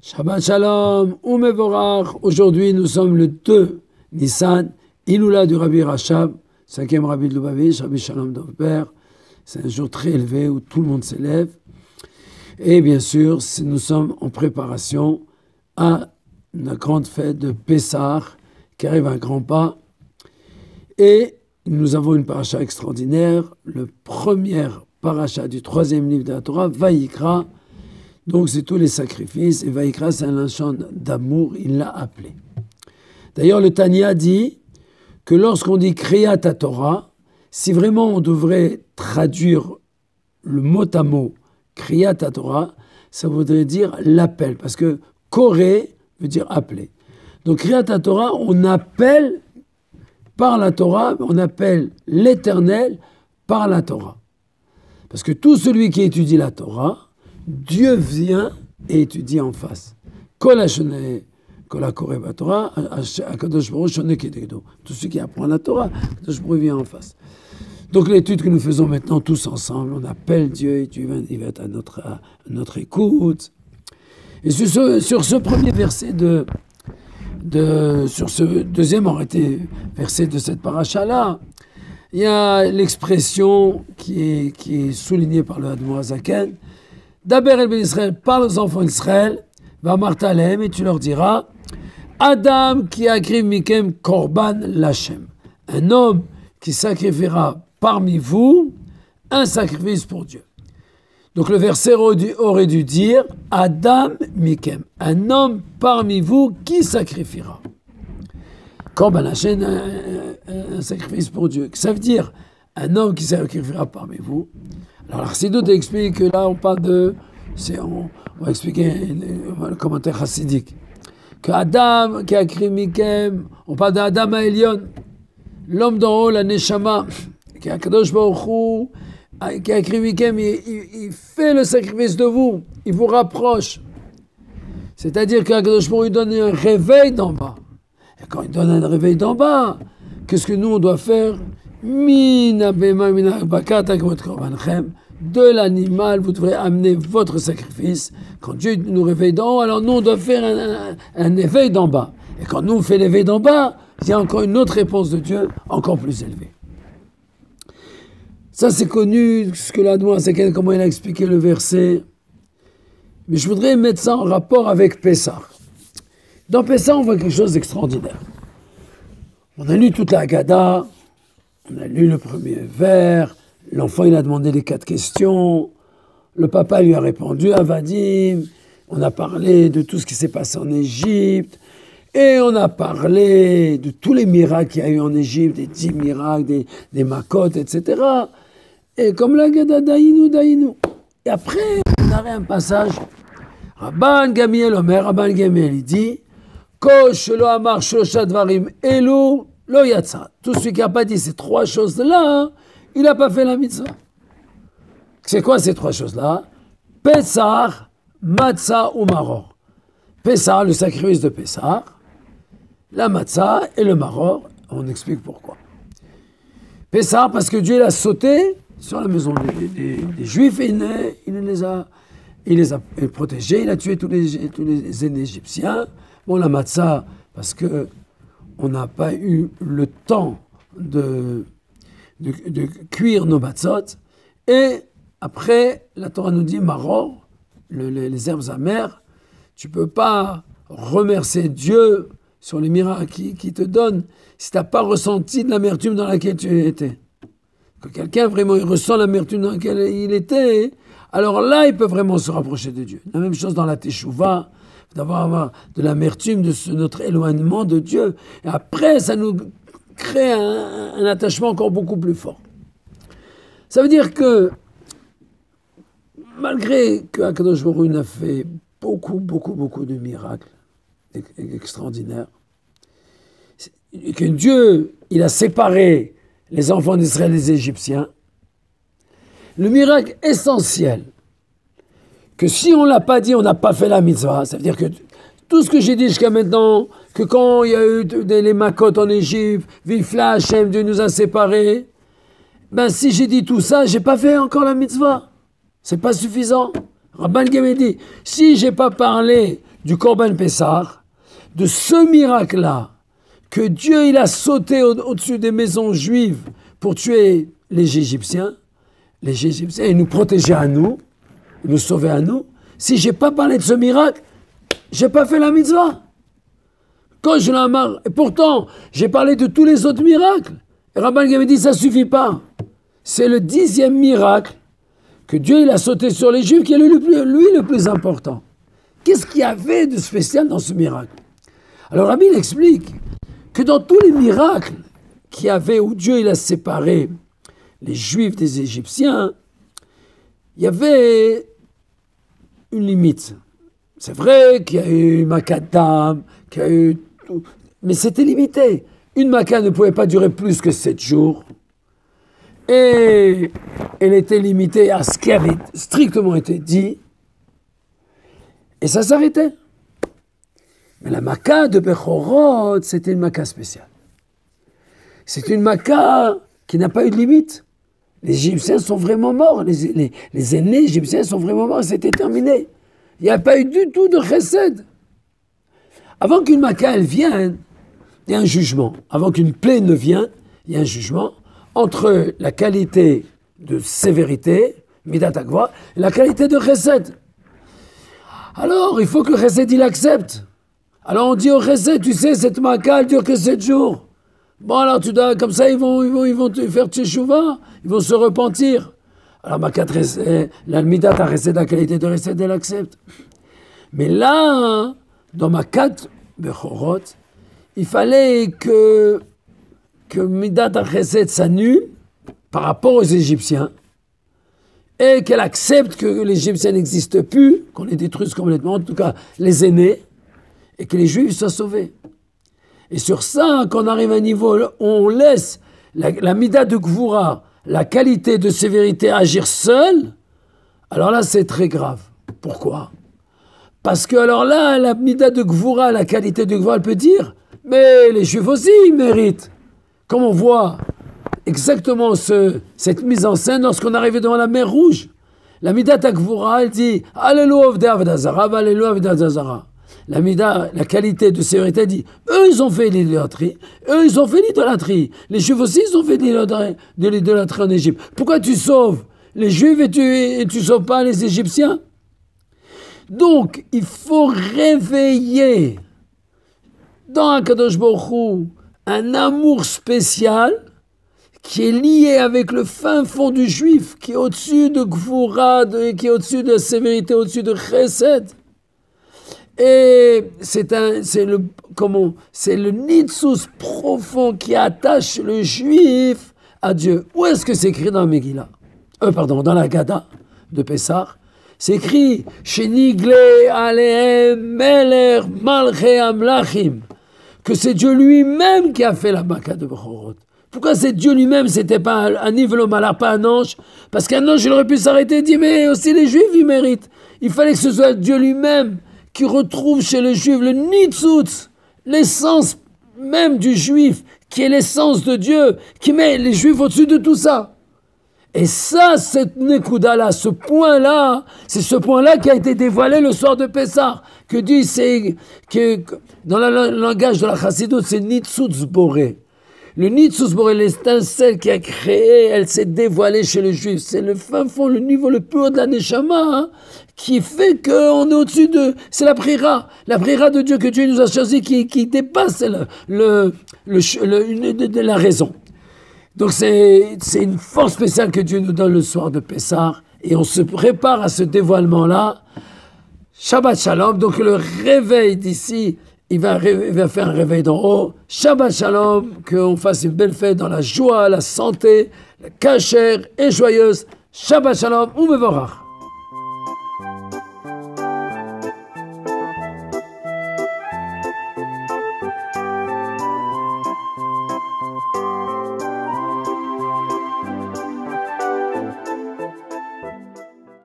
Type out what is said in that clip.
Shabbat Shalom, Umevorach. Aujourd'hui, nous sommes le 2 Nissan, Iloula du Rabbi Rachab, 5e Rabbi de Lubavitch, Rabbi Shalom Dovber. C'est un jour très élevé où tout le monde s'élève. Et bien sûr, nous sommes en préparation à la grande fête de Pessah qui arrive à grands pas. Et nous avons une paracha extraordinaire, le premier paracha du 3e livre de la Torah, Vayikra. Donc c'est tous les sacrifices, et Vayikra c'est un lachon d'amour, il l'a appelé. D'ailleurs le Tanya dit que lorsqu'on dit Kriyat Torah, si vraiment on devrait traduire le mot à mot Kriyat Torah, ça voudrait dire l'appel, parce que Koré veut dire appeler. Donc Kriyat Torah, on appelle par la Torah, on appelle l'Éternel par la Torah. Parce que tout celui qui étudie la Torah, Dieu vient et étudie en face. Tout celui qui apprend la Torah, Akadosh Baruch Hu vient en face. Donc l'étude que nous faisons maintenant tous ensemble, on appelle Dieu et Dieu il va être à notre écoute. Et sur ce premier verset sur ce deuxième verset de cette paracha-là, il y a l'expression qui est soulignée par le Admor Hazaken. Daber el ben Israël, parle aux enfants d'Israël, va martalem, et tu leur diras, Adam qui akriv mikem korban lachem, un homme qui sacrifiera parmi vous un sacrifice pour Dieu. Donc le verset aurait dû dire, Adam mikem, un homme parmi vous qui sacrifiera. Korban lachem, un sacrifice pour Dieu. Ça veut dire, un homme qui sacrifiera parmi vous. Alors, Chassidut explique que là, on parle on va expliquer le commentaire chassidique. Que Adam, qui a créé Mikem, on parle d'Adam Aelion, l'homme d'en haut, la Neshama, qui a Kadosh Baruch Hu, qui a créé Mikem, il fait le sacrifice de vous, il vous rapproche. C'est-à-dire que Kadosh Baruch Hu donne un réveil d'en bas. Et quand il donne un réveil d'en bas, qu'est-ce que nous, on doit faire? De l'animal, vous devrez amener votre sacrifice. Quand Dieu nous réveille d'en haut, alors nous, on doit faire un éveil d'en bas. Et quand nous, on fait l'éveil d'en bas, il y a encore une autre réponse de Dieu, encore plus élevée. Ça, c'est connu, ce que l'Admor Hazaken, comment il a expliqué le verset. Mais je voudrais mettre ça en rapport avec Pessah. Dans Pessah, on voit quelque chose d'extraordinaire. On a lu toute la Haggadah. On a lu le premier vers, l'enfant il a demandé les 4 questions, le papa lui a répondu à Vadim, on a parlé de tout ce qui s'est passé en Égypte, et on a parlé de tous les miracles qu'il y a eu en Égypte, des 10 miracles, des makotes, etc. Et comme la Gada Daïnou. Et après, on a un passage, Rabban Gamiel Omer, Rabban Gamiel, il dit, Kosh lo amar shlosha dvarim elu, Lo yatsa. Tout celui qui n'a pas dit ces 3 choses-là, il n'a pas fait la mitzvah. C'est quoi ces 3 choses-là? Pessah, matzah ou maror. Pessah, le sacrifice de Pessah, la matzah et le maror. On explique pourquoi. Pessah, parce que Dieu il a sauté sur la maison des Juifs et il les a protégés, il a tué tous les Égyptiens. Bon, la matzah, parce que on n'a pas eu le temps de cuire nos matzot. Et après, la Torah nous dit, maror, les herbes amères, tu ne peux pas remercier Dieu sur les miracles qu'il te donne si tu n'as pas ressenti de l'amertume dans laquelle tu étais. Que quelqu'un vraiment il ressent l'amertume dans laquelle il était, alors là, il peut vraiment se rapprocher de Dieu. La même chose dans la Teshuvah, d'avoir de l'amertume de notre éloignement de Dieu. Et après, ça nous crée un attachement encore beaucoup plus fort. Ça veut dire que, malgré que Akadosh Baruch Hu a fait beaucoup de miracles extraordinaires, et que Dieu, il a séparé les enfants d'Israël des Égyptiens, le miracle essentiel que si on ne l'a pas dit, on n'a pas fait la mitzvah. Ça veut dire que tout ce que j'ai dit jusqu'à maintenant, que quand il y a eu les Makot en Égypte, Vifla Hashem, Dieu nous a séparés, ben si j'ai dit tout ça, j'ai pas fait encore la mitzvah. C'est pas suffisant. Rabban Gamé dit, si j'ai pas parlé du Korban Pessah, de ce miracle-là, que Dieu il a sauté au-dessus des maisons juives pour tuer les Égyptiens, et nous protéger à nous, nous sauver à nous, si j'ai pas parlé de ce miracle, j'ai pas fait la mitzvah. Quand je l'ai marre, et pourtant, j'ai parlé de tous les autres miracles. Et Rabban Gamé dit, ça suffit pas. C'est le 10e miracle que Dieu il a sauté sur les Juifs qui est lui le plus important. Qu'est-ce qu'il y avait de spécial dans ce miracle? Alors Rabbi explique que dans tous les miracles qu'il y avait où Dieu il a séparé les Juifs des Égyptiens, il y avait une limite. C'est vrai qu'il y a eu Makadam, qu'il y a eu tout, mais c'était limité. Une Maca ne pouvait pas durer plus que 7 jours. Et elle était limitée à ce qui avait strictement été dit. Et ça s'arrêtait. Mais la Maca de Bechorot, c'était une Maca spéciale. C'est une Maca qui n'a pas eu de limite. Les Égyptiens sont vraiment morts. Les aînés égyptiens sont vraiment morts. C'était terminé. Il n'y a pas eu du tout de chesed. Avant qu'une Maca elle vienne, il y a un jugement. Avant qu'une plaie ne vienne, il y a un jugement entre la qualité de sévérité, Midat Akva, et la qualité de chesed. Alors, il faut que le chesed, il accepte. Alors, on dit au chesed, tu sais, cette Maca, elle dure que 7 jours. Bon, alors, tu dois, comme ça, ils vont te faire tchouva, ils vont se repentir. Alors, la Midat à chesed, la qualité de chesed, elle accepte. Mais là, dans Makat Bechorot, il fallait que Midat HaChesed s'annule par rapport aux Égyptiens et qu'elle accepte que les Égyptiens n'existent plus, qu'on les détruise complètement, en tout cas les aînés, et que les Juifs soient sauvés. Et sur ça, quand on arrive à un niveau où on laisse la Midat de Gvura, la qualité de sévérité agir seule, alors là c'est très grave. Pourquoi ? Parce que alors là, la Midat de Gvura, la qualité de Gvura, elle peut dire, mais les Juifs aussi, ils méritent. Comme on voit exactement cette mise en scène lorsqu'on est arrivé devant la mer Rouge. La Midat Gvura, elle dit, Alléluia Avdazara, Alléluia Avdazara. La Midat, la qualité de sévérité, elle dit, eux, ils ont fait l'idolâtrie. Eux, ils ont fait l'idolâtrie. Les Juifs aussi, ils ont fait de l'idolâtrie en Égypte. Pourquoi tu sauves les Juifs et tu sauves pas les Égyptiens? Donc, il faut réveiller dans Akadosh Baruch Hu un amour spécial qui est lié avec le fin fond du juif, qui est au-dessus de Gvura, qui est au-dessus de la sévérité, au-dessus de Chesed. Et c'est le nitsus profond qui attache le juif à Dieu. Où est-ce que c'est écrit dans la Megillah? Dans la Gada de Pessah. C'est écrit Shenigle Alehem Meler Malchei Amlachim, que c'est Dieu lui-même qui a fait la Maca de Bechorot. Pourquoi c'est Dieu lui-même, c'était pas un Nivelo Malach, pas un ange? Parce qu'un ange, il aurait pu s'arrêter et dire, mais aussi les Juifs, ils méritent. Il fallait que ce soit Dieu lui-même qui retrouve chez les Juifs le Nitzutz, l'essence même du Juif, qui est l'essence de Dieu, qui met les Juifs au-dessus de tout ça. Et ça, cette Nekuda-là, ce point-là, c'est ce point-là qui a été dévoilé le soir de Pessah, que dit, c'est que dans le langage de la Chassidut, c'est Nitzutz Boré. Le Nitzutz Boré, l'étincelle qui a créé, elle s'est dévoilée chez les Juifs. C'est le fin fond, le niveau le plus haut de la Neshama, qui fait qu'on est au-dessus de... C'est la prière de Dieu que Dieu nous a choisi, qui dépasse la raison. Donc c'est une force spéciale que Dieu nous donne le soir de Pessah, et on se prépare à ce dévoilement-là. Shabbat Shalom, donc le réveil d'ici, il va faire un réveil d'en haut. Shabbat Shalom, qu'on fasse une belle fête dans la joie, la santé, la cachère et joyeuse. Shabbat Shalom, ou Mevorach.